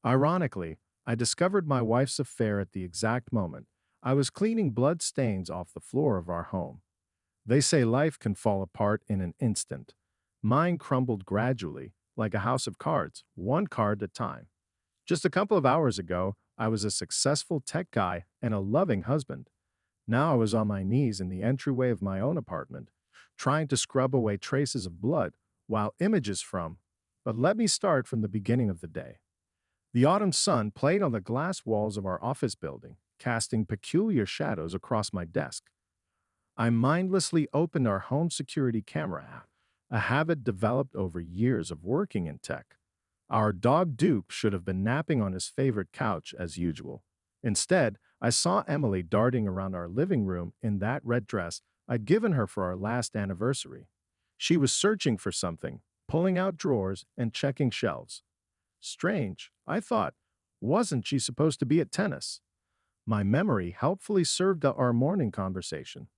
Ironically, I discovered my wife's affair at the exact moment I was cleaning blood stains off the floor of our home. They say life can fall apart in an instant. Mine crumbled gradually, like a house of cards, one card at a time. Just a couple of hours ago, I was a successful tech guy and a loving husband. Now I was on my knees in the entryway of my own apartment, trying to scrub away traces of blood while images from. But let me start from the beginning of the day. The autumn sun played on the glass walls of our office building, casting peculiar shadows across my desk. I mindlessly opened our home security camera app, a habit developed over years of working in tech. Our dog Duke should have been napping on his favorite couch as usual. Instead, I saw Emily darting around our living room in that red dress I'd given her for our last anniversary. She was searching for something, pulling out drawers and checking shelves. Strange, I thought. Wasn't she supposed to be at tennis? My memory helpfully served our morning conversation.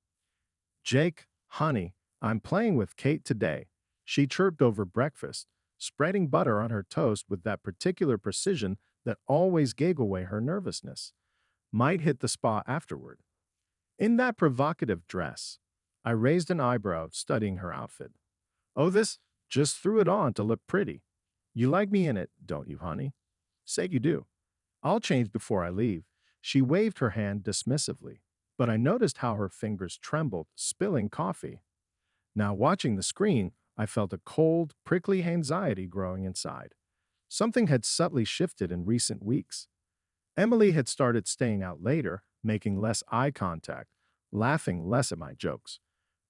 Jake, honey, I'm playing with Kate today. She chirped over breakfast, spreading butter on her toast with that particular precision that always gave away her nervousness. Might hit the spa afterward. In that provocative dress, I raised an eyebrow, studying her outfit. Oh, this just threw it on to look pretty. You like me in it, don't you, honey? Say you do. I'll change before I leave. She waved her hand dismissively, but I noticed how her fingers trembled, spilling coffee. Now, watching the screen, I felt a cold, prickly anxiety growing inside. Something had subtly shifted in recent weeks. Emily had started staying out later, making less eye contact, laughing less at my jokes.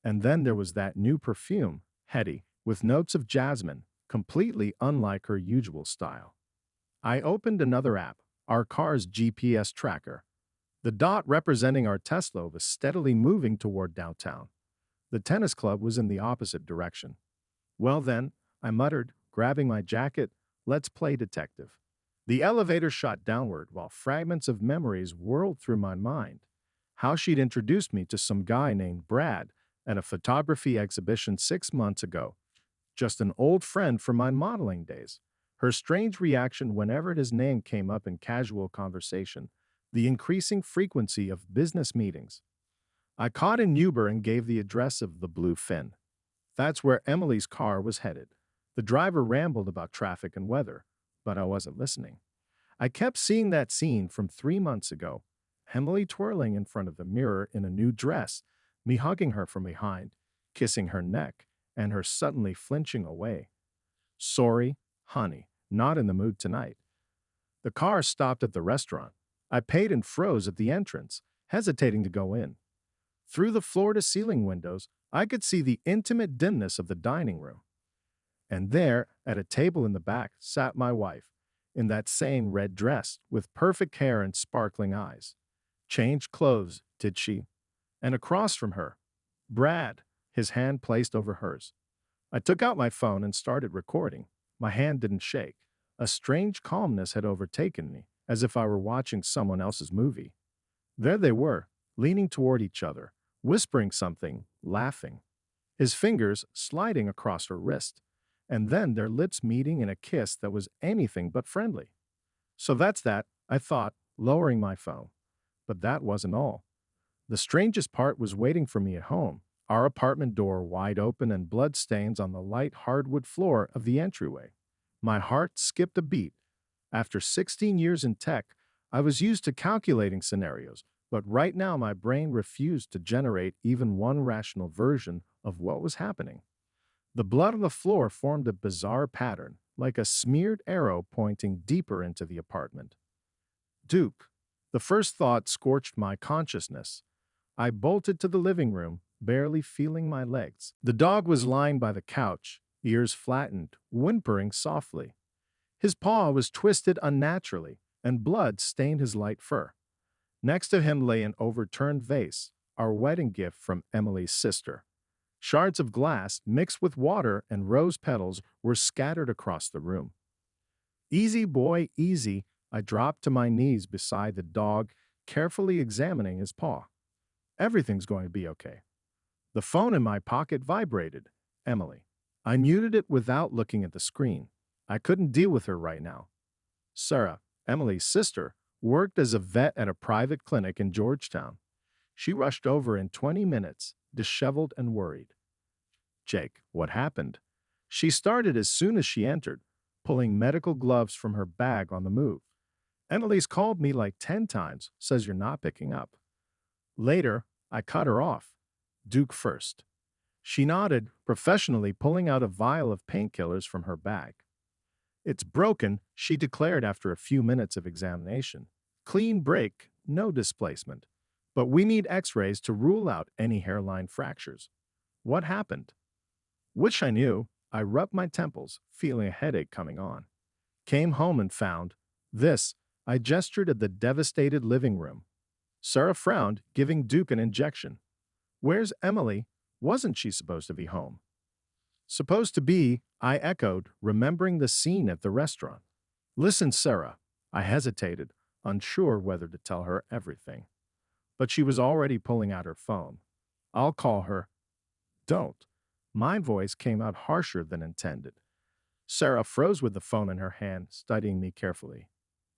And then there was that new perfume, heady, with notes of jasmine, completely unlike her usual style. I opened another app, our car's GPS tracker. The dot representing our Tesla was steadily moving toward downtown. The tennis club was in the opposite direction. Well then, I muttered, grabbing my jacket, let's play detective. The elevator shot downward while fragments of memories whirled through my mind. How she'd introduced me to some guy named Brad at a photography exhibition 6 months ago. Just an old friend from my modeling days. Her strange reaction whenever his name came up in casual conversation. The increasing frequency of business meetings. I caught an Uber and gave the address of the Blue Fin. That's where Emily's car was headed. The driver rambled about traffic and weather, but I wasn't listening. I kept seeing that scene from 3 months ago. Emily twirling in front of the mirror in a new dress, me hugging her from behind, kissing her neck, and her suddenly flinching away. Sorry, honey, not in the mood tonight. The car stopped at the restaurant. I paid and froze at the entrance, hesitating to go in. Through the floor-to-ceiling windows, I could see the intimate dimness of the dining room. And there, at a table in the back, sat my wife, in that same red dress, with perfect hair and sparkling eyes. Changed clothes, did she? And across from her, Brad, his hand placed over hers. I took out my phone and started recording. My hand didn't shake. A strange calmness had overtaken me, as if I were watching someone else's movie. There they were, leaning toward each other, whispering something, laughing. His fingers sliding across her wrist, and then their lips meeting in a kiss that was anything but friendly. So that's that, I thought, lowering my phone. But that wasn't all. The strangest part was waiting for me at home, our apartment door wide open and bloodstains on the light hardwood floor of the entryway. My heart skipped a beat. After 16 years in tech, I was used to calculating scenarios, but right now my brain refused to generate even one rational version of what was happening. The blood on the floor formed a bizarre pattern, like a smeared arrow pointing deeper into the apartment. Duke. The first thought scorched my consciousness. I bolted to the living room, barely feeling my legs. The dog was lying by the couch, ears flattened, whimpering softly. His paw was twisted unnaturally, and blood stained his light fur. Next to him lay an overturned vase, our wedding gift from Emily's sister. Shards of glass mixed with water and rose petals were scattered across the room. Easy, boy, easy, I dropped to my knees beside the dog, carefully examining his paw. Everything's going to be okay. The phone in my pocket vibrated. Emily. I muted it without looking at the screen. I couldn't deal with her right now. Sarah, Emily's sister, worked as a vet at a private clinic in Georgetown. She rushed over in 20 minutes, disheveled and worried. Jake, what happened? She started as soon as she entered, pulling medical gloves from her bag on the move. Emily's called me like 10 times, says you're not picking up. Later, I cut her off. Duke first. She nodded, professionally pulling out a vial of painkillers from her bag. It's broken, she declared after a few minutes of examination. Clean break, no displacement. But we need x-rays to rule out any hairline fractures. What happened? Wish I knew. I rubbed my temples, feeling a headache coming on. Came home and found this. I gestured at the devastated living room. Sarah frowned, giving Duke an injection. Where's Emily? Wasn't she supposed to be home? Supposed to be, I echoed, remembering the scene at the restaurant. Listen, Sarah. I hesitated, unsure whether to tell her everything. But she was already pulling out her phone. I'll call her. Don't. My voice came out harsher than intended. Sarah froze with the phone in her hand, studying me carefully.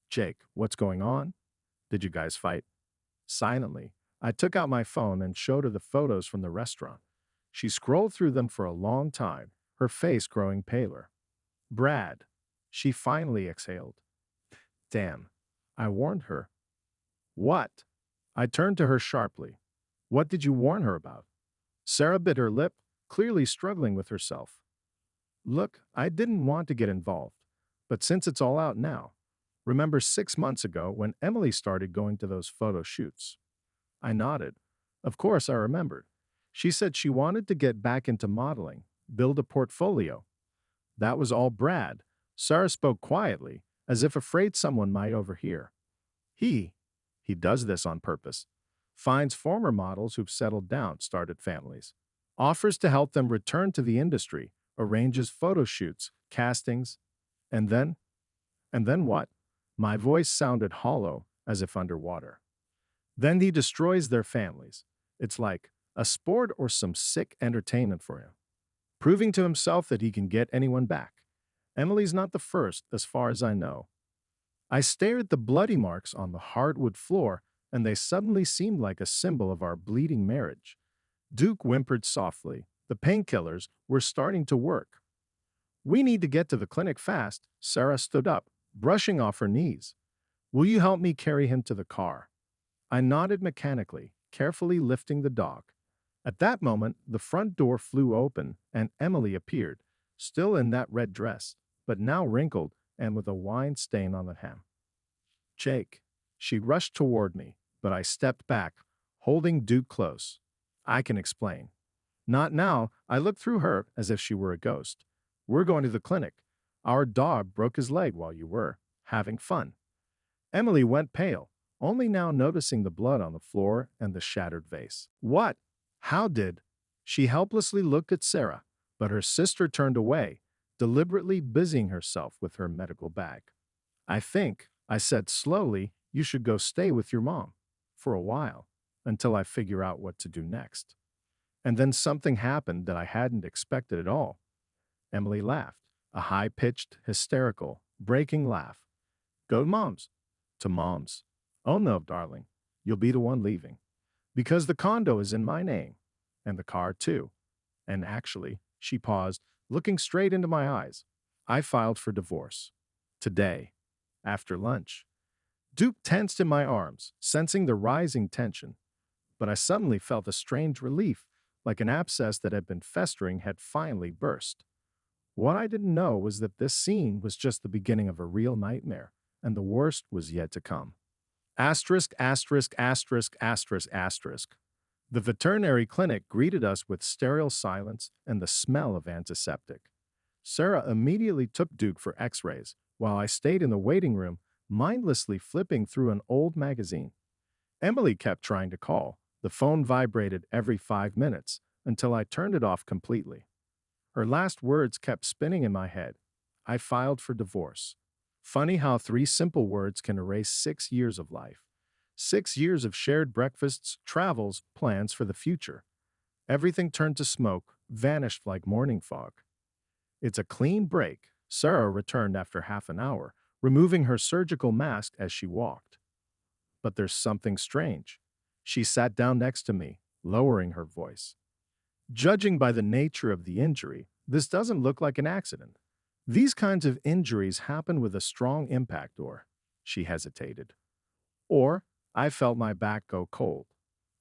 Jake, what's going on? Did you guys fight? Silently, I took out my phone and showed her the photos from the restaurant. She scrolled through them for a long time, her face growing paler. Brad. She finally exhaled. Damn. I warned her. What? I turned to her sharply. What did you warn her about? Sarah bit her lip, clearly struggling with herself. Look, I didn't want to get involved, but since it's all out now, remember 6 months ago when Emily started going to those photo shoots? I nodded. Of course I remembered. She said she wanted to get back into modeling, build a portfolio. That was all Brad. Sarah spoke quietly, as if afraid someone might overhear. He does this on purpose. Finds former models who've settled down, started families. Offers to help them return to the industry, arranges photo shoots, castings, and then what? My voice sounded hollow, as if underwater. Then he destroys their families. It's like a sport or some sick entertainment for him, proving to himself that he can get anyone back. Emily's not the first, as far as I know. I stared at the bloody marks on the hardwood floor, and they suddenly seemed like a symbol of our bleeding marriage. Duke whimpered softly. The painkillers were starting to work. We need to get to the clinic fast. Sarah stood up, brushing off her knees. Will you help me carry him to the car? I nodded mechanically, carefully lifting the dog. At that moment, the front door flew open and Emily appeared, still in that red dress, but now wrinkled and with a wine stain on the hem. Jake. She rushed toward me, but I stepped back, holding Duke close. I can explain. Not now. I looked through her as if she were a ghost. We're going to the clinic. Our dog broke his leg while you were having fun. Emily went pale, only now noticing the blood on the floor and the shattered vase. What? How did? She helplessly looked at Sarah, but her sister turned away, deliberately busying herself with her medical bag. I think, I said slowly, you should go stay with your mom for a while until I figure out what to do next. And then something happened that I hadn't expected at all. Emily laughed, a high-pitched, hysterical, breaking laugh. Go to mom's. To mom's. Oh no, darling, you'll be the one leaving. Because the condo is in my name, and the car too. And actually, she paused, looking straight into my eyes. I filed for divorce. Today, after lunch. Duke tensed in my arms, sensing the rising tension. But I suddenly felt a strange relief, like an abscess that had been festering had finally burst. What I didn't know was that this scene was just the beginning of a real nightmare, and the worst was yet to come. Asterisk, asterisk, asterisk, asterisk, asterisk. The veterinary clinic greeted us with sterile silence and the smell of antiseptic. Sarah immediately took Duke for x-rays, while I stayed in the waiting room, mindlessly flipping through an old magazine. Emily kept trying to call. The phone vibrated every 5 minutes until I turned it off completely. Her last words kept spinning in my head. I filed for divorce. Funny how 3 simple words can erase 6 years of life. 6 years of shared breakfasts, travels, plans for the future. Everything turned to smoke, vanished like morning fog. It's a clean break. Sarah returned after half an hour, removing her surgical mask as she walked. But there's something strange. She sat down next to me, lowering her voice. Judging by the nature of the injury, this doesn't look like an accident. These kinds of injuries happen with a strong impact, or, she hesitated. Or, I felt my back go cold.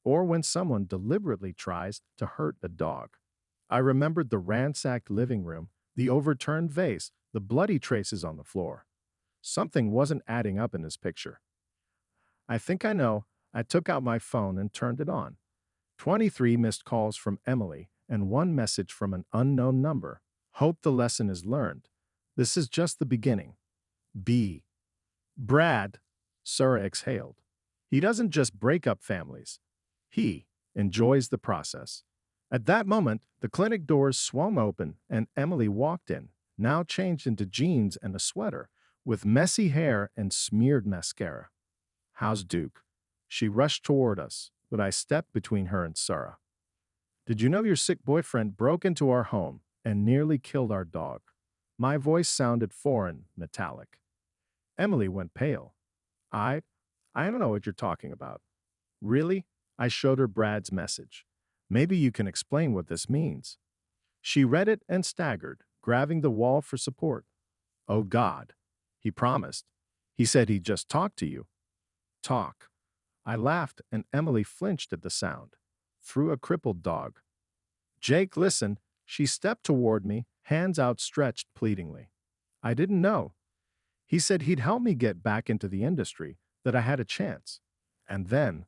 Or when someone deliberately tries to hurt a dog. I remembered the ransacked living room, the overturned vase, the bloody traces on the floor. Something wasn't adding up in this picture. I think I know. I took out my phone and turned it on. 23 missed calls from Emily and one message from an unknown number. Hope the lesson is learned. This is just the beginning. B. Brad, Sarah exhaled. He doesn't just break up families. He enjoys the process. At that moment, the clinic doors swung open and Emily walked in, now changed into jeans and a sweater, with messy hair and smeared mascara. How's Duke? She rushed toward us, but I stepped between her and Sarah. Did you know your sick boyfriend broke into our home and nearly killed our dog? My voice sounded foreign, metallic. Emily went pale. I don't know what you're talking about. Really? I showed her Brad's message. Maybe you can explain what this means. She read it and staggered, grabbing the wall for support. Oh God, he promised. He said he'd just talk to you. Talk. I laughed and Emily flinched at the sound. Through a crippled dog. Jake listened. She stepped toward me, hands outstretched pleadingly. I didn't know. He said he'd help me get back into the industry, that I had a chance. And then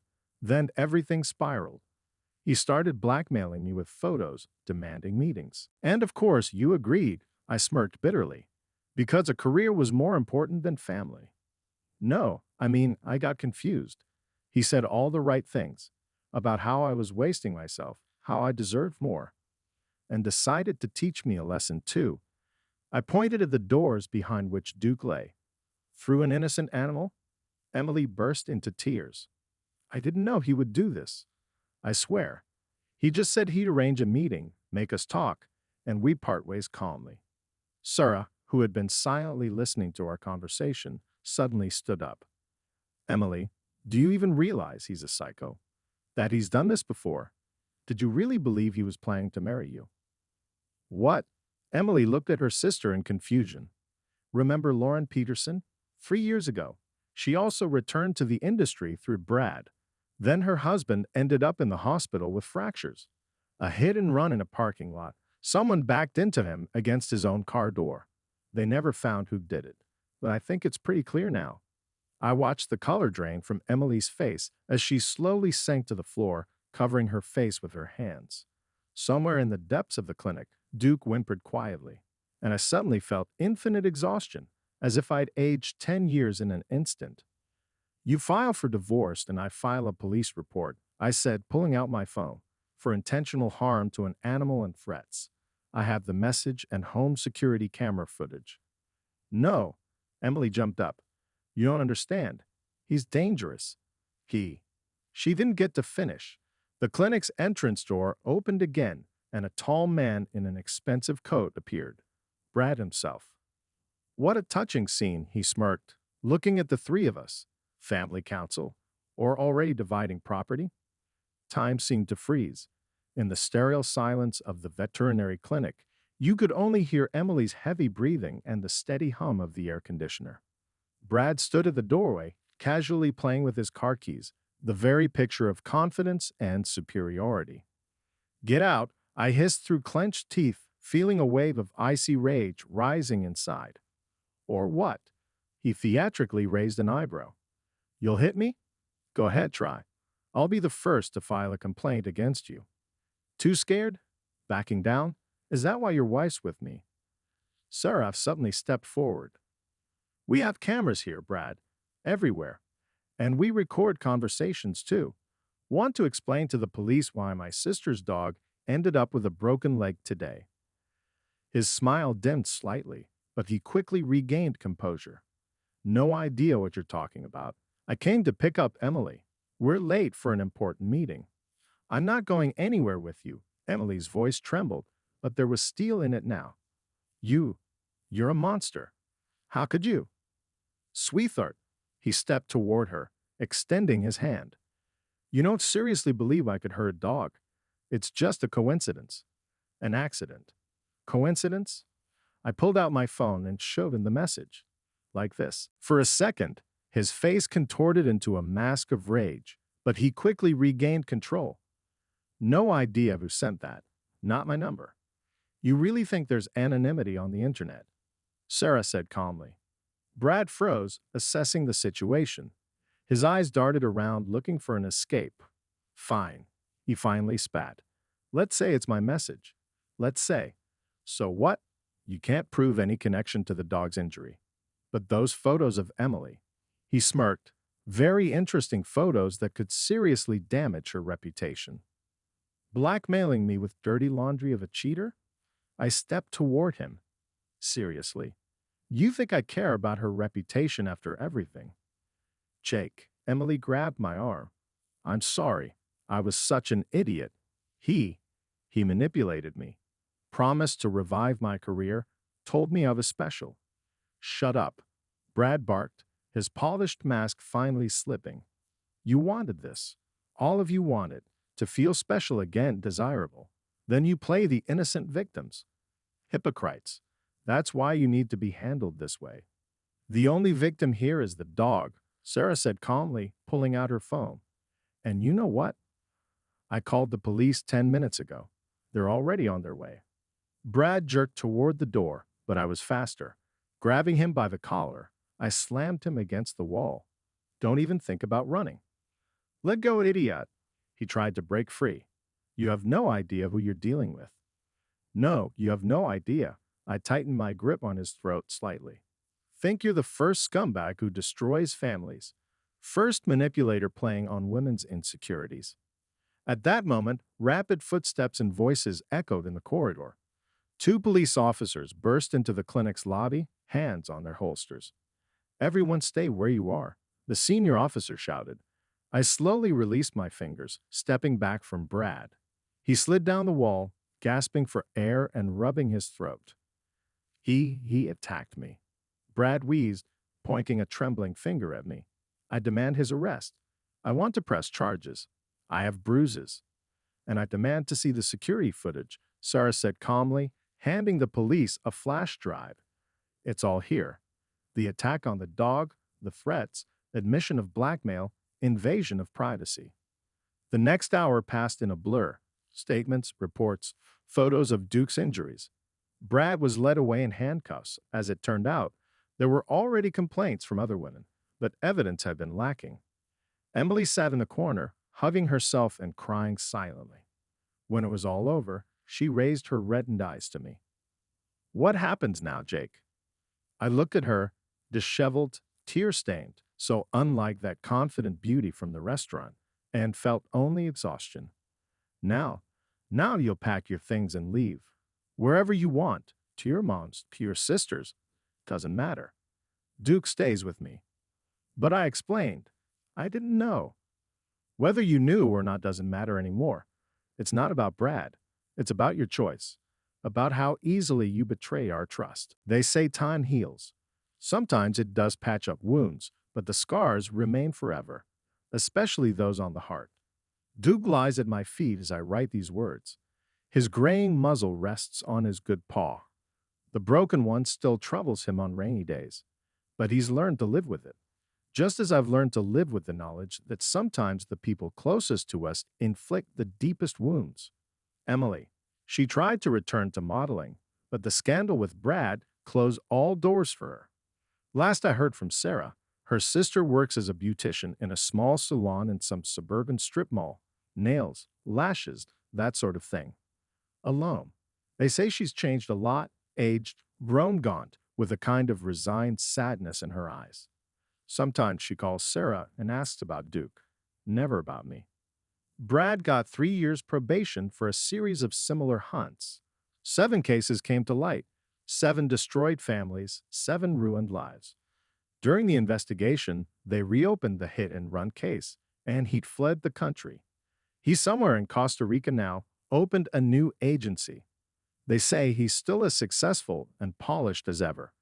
everything spiraled. He started blackmailing me with photos, demanding meetings. And of course, you agreed, I smirked bitterly, because a career was more important than family. No, I got confused. He said all the right things, about how I was wasting myself, how I deserved more, and decided to teach me a lesson too. I pointed at the doors behind which Duke lay. Through an innocent animal? Emily burst into tears. I didn't know he would do this. I swear. He just said he'd arrange a meeting, make us talk, and we part ways calmly. Sarah, who had been silently listening to our conversation, suddenly stood up. Emily, do you even realize he's a psycho? That he's done this before? Did you really believe he was planning to marry you? What? Emily looked at her sister in confusion. Remember Lauren Peterson? 3 years ago. She also returned to the industry through Brad. Then her husband ended up in the hospital with fractures. A hit and run in a parking lot. Someone backed into him against his own car door. They never found who did it, but I think it's pretty clear now. I watched the color drain from Emily's face as she slowly sank to the floor, covering her face with her hands. Somewhere in the depths of the clinic, Duke whimpered quietly, and I suddenly felt infinite exhaustion, as if I'd aged 10 years in an instant. You file for divorce and I file a police report, I said, pulling out my phone, for intentional harm to an animal and threats. I have the message and home security camera footage. No, Emily jumped up. You don't understand. He's dangerous. She didn't get to finish. The clinic's entrance door opened again, and a tall man in an expensive coat appeared. Brad himself. What a touching scene, he smirked, looking at the three of us. Family council, or already dividing property? Time seemed to freeze. In the sterile silence of the veterinary clinic, you could only hear Emily's heavy breathing and the steady hum of the air conditioner. Brad stood at the doorway, casually playing with his car keys, the very picture of confidence and superiority. Get out, I hissed through clenched teeth, feeling a wave of icy rage rising inside. Or what? He theatrically raised an eyebrow. You'll hit me? Go ahead, try. I'll be the first to file a complaint against you. Too scared? Backing down? Is that why your wife's with me? Sarah suddenly stepped forward. We have cameras here, Brad. Everywhere. And we record conversations, too. Want to explain to the police why my sister's dog ended up with a broken leg today. His smile dimmed slightly, but he quickly regained composure. No idea what you're talking about. I came to pick up Emily. We're late for an important meeting. I'm not going anywhere with you. Emily's voice trembled, but there was steel in it now. You're a monster. How could you? Sweetheart, he stepped toward her, extending his hand. You don't seriously believe I could hurt a dog. It's just a coincidence. An accident. Coincidence? I pulled out my phone and showed him the message. Like this. For a second, his face contorted into a mask of rage, but he quickly regained control. No idea who sent that. Not my number. You really think there's anonymity on the internet? Sarah said calmly. Brad froze, assessing the situation. His eyes darted around, looking for an escape. Fine, he finally spat. Let's say it's my message. Let's say. So what? You can't prove any connection to the dog's injury. But those photos of Emily. He smirked. Very interesting photos that could seriously damage her reputation. Blackmailing me with dirty laundry of a cheater? I stepped toward him. Seriously. You think I care about her reputation after everything? Jake, Emily grabbed my arm. I'm sorry. I was such an idiot. He manipulated me. Promised to revive my career, told me I was special. Shut up. Brad barked, his polished mask finally slipping. You wanted this. All of you wanted. To feel special again, desirable. Then you play the innocent victims. Hypocrites. That's why you need to be handled this way. The only victim here is the dog, Sarah said calmly, pulling out her phone. And you know what? I called the police 10 minutes ago. They're already on their way. Brad jerked toward the door, but I was faster. Grabbing him by the collar, I slammed him against the wall. Don't even think about running. Let go, idiot. He tried to break free. You have no idea who you're dealing with. No, you have no idea. I tightened my grip on his throat slightly. Think you're the first scumbag who destroys families. First manipulator playing on women's insecurities. At that moment, rapid footsteps and voices echoed in the corridor. Two police officers burst into the clinic's lobby, hands on their holsters. Everyone stay where you are, the senior officer shouted. I slowly released my fingers, stepping back from Brad. He slid down the wall, gasping for air and rubbing his throat. He attacked me. Brad wheezed, pointing a trembling finger at me. I demand his arrest. I want to press charges. I have bruises. And I demand to see the security footage, Sarah said calmly, handing the police a flash drive. It's all here. The attack on the dog, the threats, admission of blackmail, invasion of privacy. The next hour passed in a blur. Statements, reports, photos of Duke's injuries. Brad was led away in handcuffs. As it turned out, there were already complaints from other women, but evidence had been lacking. Emily sat in the corner, hugging herself and crying silently. When it was all over, she raised her reddened eyes to me. What happens now, Jake? I looked at her, disheveled, tear-stained, so unlike that confident beauty from the restaurant, and felt only exhaustion. Now you'll pack your things and leave. Wherever you want, to your mom's, to your sister's, doesn't matter. Duke stays with me. But I explained. I didn't know. Whether you knew or not doesn't matter anymore. It's not about Brad. It's about your choice. About how easily you betray our trust. They say time heals. Sometimes it does patch up wounds, but the scars remain forever, especially those on the heart. Duke lies at my feet as I write these words. His graying muzzle rests on his good paw. The broken one still troubles him on rainy days, but he's learned to live with it. Just as I've learned to live with the knowledge that sometimes the people closest to us inflict the deepest wounds. Emily. She tried to return to modeling, but the scandal with Brad closed all doors for her. Last I heard from Sarah, her sister works as a beautician in a small salon in some suburban strip mall. Nails, lashes, that sort of thing. Alone. They say she's changed a lot, aged, grown gaunt, with a kind of resigned sadness in her eyes. Sometimes she calls Sarah and asks about Duke, never about me. Brad got 3 years probation for a series of similar hunts. 7 cases came to light, 7 destroyed families, 7 ruined lives. During the investigation, they reopened the hit-and-run case, and he'd fled the country. He's somewhere in Costa Rica now, opened a new agency. They say he's still as successful and polished as ever.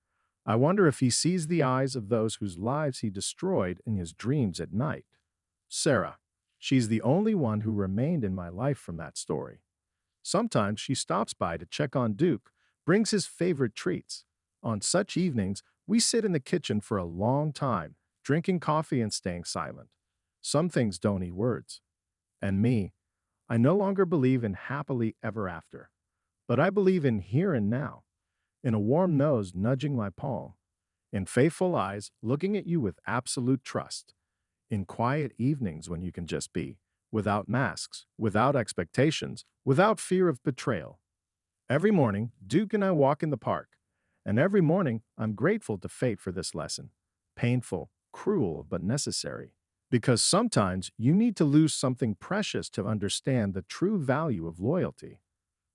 I wonder if he sees the eyes of those whose lives he destroyed in his dreams at night. Sarah. She's the only one who remained in my life from that story. Sometimes she stops by to check on Duke, brings his favorite treats. On such evenings, we sit in the kitchen for a long time, drinking coffee and staying silent. Some things don't need words. And me, I no longer believe in happily ever after, but I believe in here and now, in a warm nose nudging my palm, in faithful eyes looking at you with absolute trust, in quiet evenings when you can just be, without masks, without expectations, without fear of betrayal. Every morning, Duke and I walk in the park, and every morning I'm grateful to fate for this lesson. Painful, cruel, but necessary. Because sometimes you need to lose something precious to understand the true value of loyalty.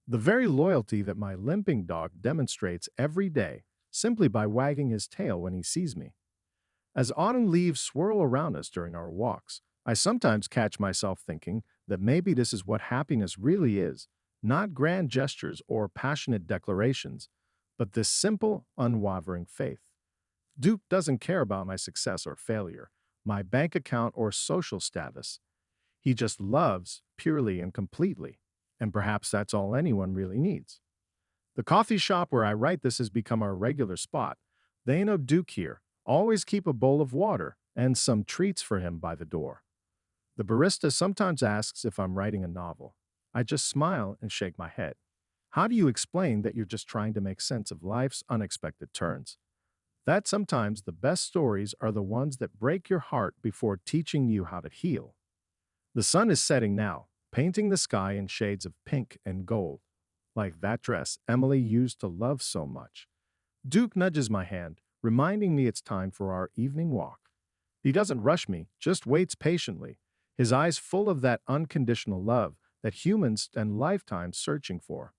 The very loyalty that my limping dog demonstrates every day simply by wagging his tail when he sees me. As autumn leaves swirl around us during our walks, I sometimes catch myself thinking that maybe this is what happiness really is, not grand gestures or passionate declarations, but this simple, unwavering faith. Duke doesn't care about my success or failure, my bank account or social status. He just loves purely and completely, and perhaps that's all anyone really needs. The coffee shop where I write this has become our regular spot. They know Duke here, always keep a bowl of water and some treats for him by the door. The barista sometimes asks if I'm writing a novel. I just smile and shake my head. How do you explain that you're just trying to make sense of life's unexpected turns? That sometimes the best stories are the ones that break your heart before teaching you how to heal. The sun is setting now, painting the sky in shades of pink and gold, like that dress Emily used to love so much. Duke nudges my hand, reminding me it's time for our evening walk. He doesn't rush me, just waits patiently, his eyes full of that unconditional love that humans spend lifetimes searching for.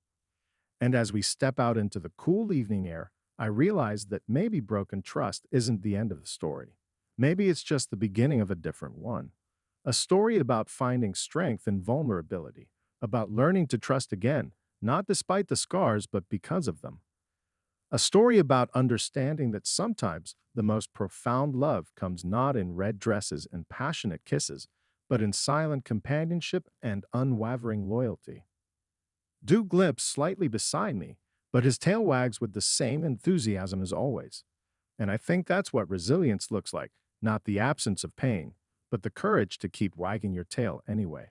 And as we step out into the cool evening air, I realize that maybe broken trust isn't the end of the story. Maybe it's just the beginning of a different one. A story about finding strength in vulnerability, about learning to trust again, not despite the scars, but because of them. A story about understanding that sometimes the most profound love comes not in red dresses and passionate kisses, but in silent companionship and unwavering loyalty. Duke limps slightly beside me, but his tail wags with the same enthusiasm as always. And I think that's what resilience looks like, not the absence of pain, but the courage to keep wagging your tail anyway.